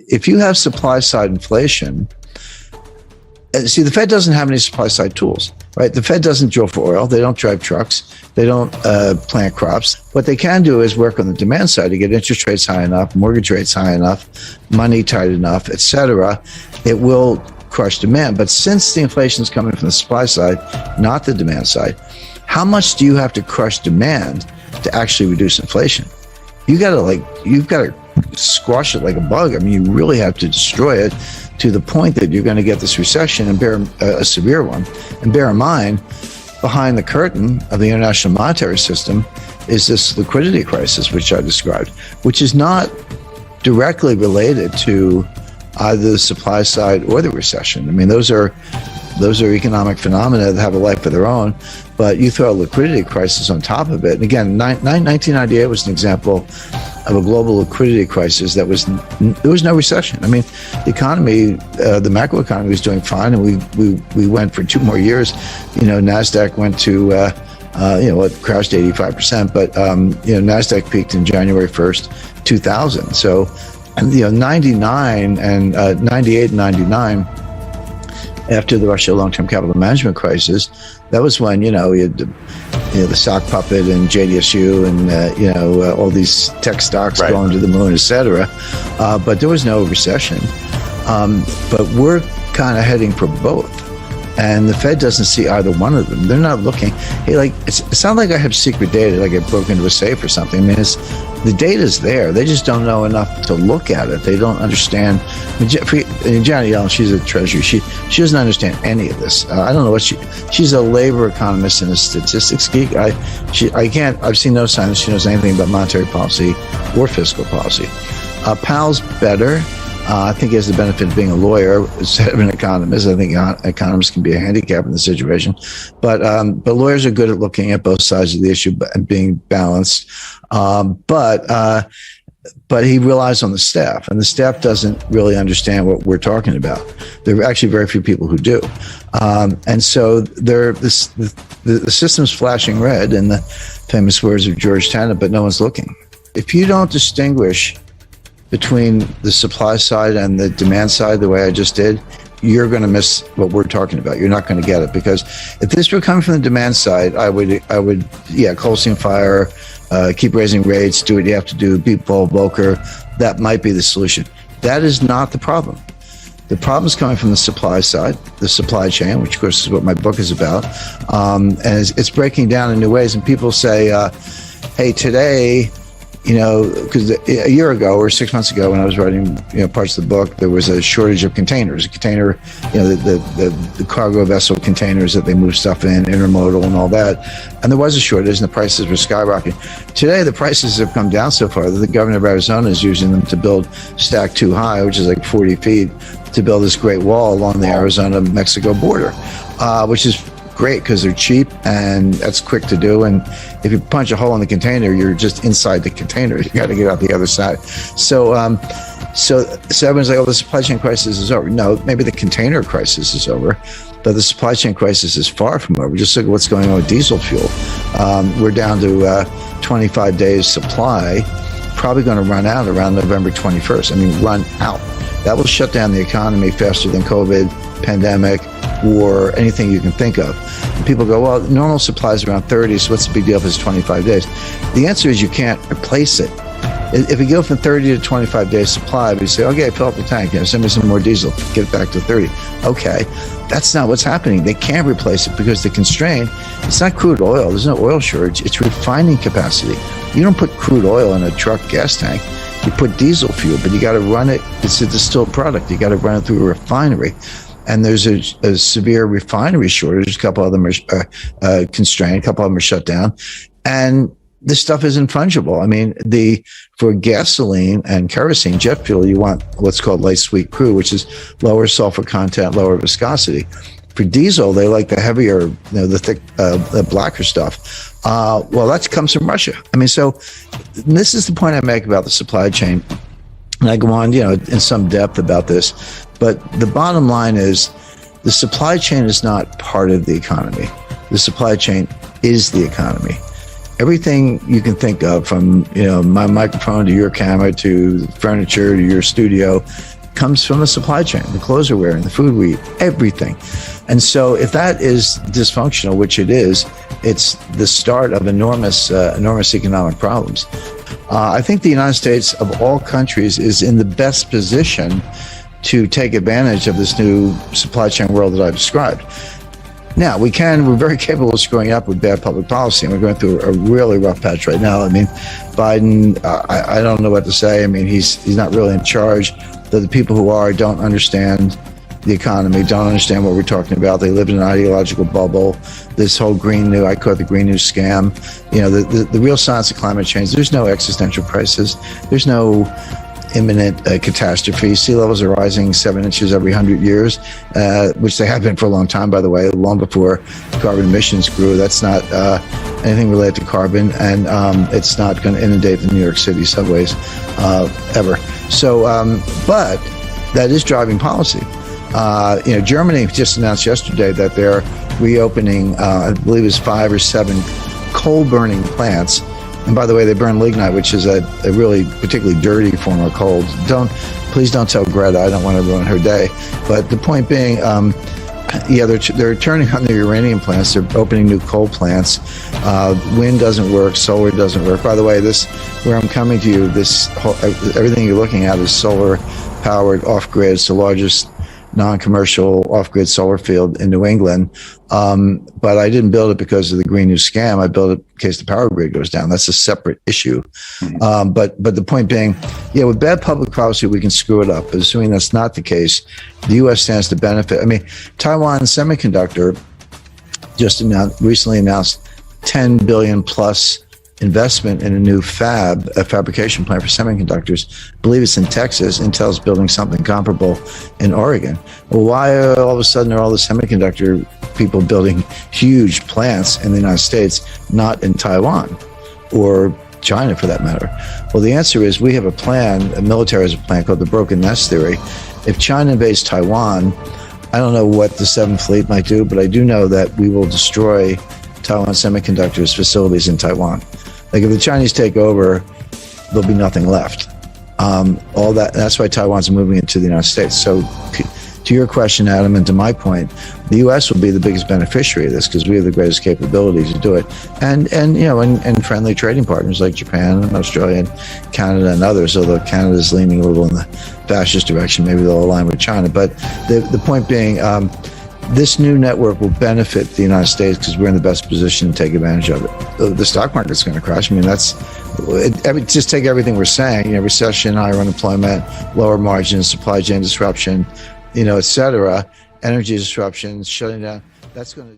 if you have supply side inflation, see, the Fed doesn't have any supply side tools, right? The Fed doesn't drill for oil. They don't drive trucks. They don't plant crops. What they can do is work on the demand side to get interest rates high enough, mortgage rates high enough, money tight enough, et cetera. It will crush demand. But since the inflation is coming from the supply side, not the demand side, how much do you have to crush demand to actually reduce inflation? You've got to squash it like a bug. I mean, you really have to destroy it to the point that you're going to get this recession and bear a severe one. And bear in mind, behind the curtain of the international monetary system is this liquidity crisis, which I described, which is not directly related to either the supply side or the recession. I mean, those are economic phenomena that have a life of their own, but you throw a liquidity crisis on top of it. And again, 1998 was an example of a global liquidity crisis there was no recession. I mean, the economy, the macro economy was doing fine, and we went for 2 more years. NASDAQ went to, it crashed 85%, but, NASDAQ peaked in January 1st, 2000. So, 99 and 98 and 99, after the Russia long-term capital management crisis, that was when, you had the sock puppet and JDSU and, all these tech stocks going to the moon, et cetera. But there was no recession. But we're kind of heading for both. And the Fed doesn't see either one of them. They're not looking. Hey, it's not like I have secret data, like I broke into a safe or something. I mean, the data's there. They just don't know enough to look at it. They don't understand. Janet Yellen, she's a treasury. She doesn't understand any of this. I don't know what she's a labor economist and a statistics geek. I've seen no sign that she knows anything about monetary policy or fiscal policy. Powell's better. I think he has the benefit of being a lawyer instead of an economist. I think economists can be a handicap in the situation, but lawyers are good at looking at both sides of the issue and being balanced. But he relies on the staff, and the staff doesn't really understand what we're talking about. There are actually very few people who do, and so the system's flashing red, in the famous words of George Tenet, but no one's looking. If you don't distinguish between the supply side and the demand side the way I just did, you're going to miss what we're talking about. You're not going to get it, because if this were coming from the demand side, I would coal seam fire, keep raising rates, do what you have to do, beat Paul Volcker. That might be the solution. That is not the problem. The problem is coming from the supply side, the supply chain, which of course is what my book is about. And it's breaking down in new ways. And people say, hey, today, because a year ago or 6 months ago, when I was writing, parts of the book, there was a shortage of containers. The cargo vessel containers that they move stuff in, intermodal and all that. And there was a shortage, and the prices were skyrocketing. Today, the prices have come down so far that the governor of Arizona is using them to build Stack 2 High, which is like 40 feet, to build this great wall along the Arizona-Mexico border, which is great because they're cheap and that's quick to do. And if you punch a hole in the container, you're just inside the container. You got to get out the other side. So everyone's like, oh, the supply chain crisis is over. No, maybe the container crisis is over, but the supply chain crisis is far from over. Just look at what's going on with diesel fuel. We're down to 25 days supply, probably going to run out around November 21st. I mean, run out. That will shut down the economy faster than COVID, pandemic, war, anything you can think of. And people go, well, normal supply is around 30, so what's the big deal if it's 25 days? The answer is you can't replace it. If you go from 30 to 25 days supply, we say, okay, fill up the tank, send me some more diesel, get it back to 30. Okay, that's not what's happening. They can't replace it because the constraint, it's not crude oil. There's no oil shortage. It's refining capacity. You don't put crude oil in a truck gas tank. You put diesel fuel, but you got to run it. It's a distilled product. You got to run it through a refinery. And there's a severe refinery shortage. A couple of them are constrained. A couple of them are shut down. And this stuff isn't fungible. I mean, for gasoline and kerosene, jet fuel, you want what's called light sweet crude, which is lower sulfur content, lower viscosity. For diesel, they like the heavier, the thick, the blacker stuff. Well, that comes from Russia. I mean, so this is the point I make about the supply chain. And I go on, in some depth about this. But the bottom line is the supply chain is not part of the economy. The supply chain is the economy. Everything you can think of, from my microphone to your camera to furniture to your studio, comes from the supply chain. The clothes we're wearing, the food we eat, everything. And so if that is dysfunctional, which it is, it's the start of enormous economic problems. I think the United States, of all countries, is in the best position to take advantage of this new supply chain world that I've described. Now, we're very capable of screwing up with bad public policy, and we're going through a really rough patch right now. I mean, Biden, I don't know what to say. I mean, he's not really in charge. The people who are don't understand the economy, don't understand what we're talking about. They live in an ideological bubble. This whole I call it the Green New scam. The real science of climate change, there's no existential crisis. There's no imminent catastrophe. Sea levels are rising 7 inches every 100 years, which they have been for a long time, by the way, long before carbon emissions grew. That's not anything related to carbon, and it's not going to inundate the New York City subways ever. So, but that is driving policy. Germany just announced yesterday that they're reopening, I believe it's 5 or 7 coal-burning plants. And by the way, they burn lignite, which is a really particularly dirty form of coal. Please don't tell Greta. I don't want to ruin her day. But the point being, they're turning on their uranium plants. They're opening new coal plants. Wind doesn't work. Solar doesn't work. By the way, where I'm coming to you, everything you're looking at is solar-powered off-grid. It's the largest non-commercial off-grid solar field in New England. But I didn't build it because of the Green New scam. I built it in case the power grid goes down. That's a separate issue. But the point being, with bad public policy, we can screw it up. But assuming that's not the case, the U.S. stands to benefit. I mean, Taiwan Semiconductor just recently announced $10 billion plus investment in a new fabrication plant for semiconductors. I believe it's in Texas. Intel's building something comparable in Oregon. Well, why all of a sudden are all the semiconductor people building huge plants in the United States, not in Taiwan or China for that matter? Well, the answer is we have a plan, a military has a plan called the broken nest theory. If China invades Taiwan, I don't know what the 7th Fleet might do, but I do know that we will destroy Taiwan Semiconductor's facilities in Taiwan. Like if the Chinese take over, there'll be nothing left. That's why Taiwan's moving into the United States. So to your question, Adam, and to my point, the U.S. will be the biggest beneficiary of this because we have the greatest capability to do it. And friendly trading partners like Japan and Australia and Canada and others, although Canada's leaning a little in the fascist direction, maybe they'll align with China. But the point being, this new network will benefit the United States because we're in the best position to take advantage of it. The stock market's going to crash. I mean, just take everything we're saying, recession, higher unemployment, lower margins, supply chain disruption, et cetera, energy disruptions, shutting down. That's going to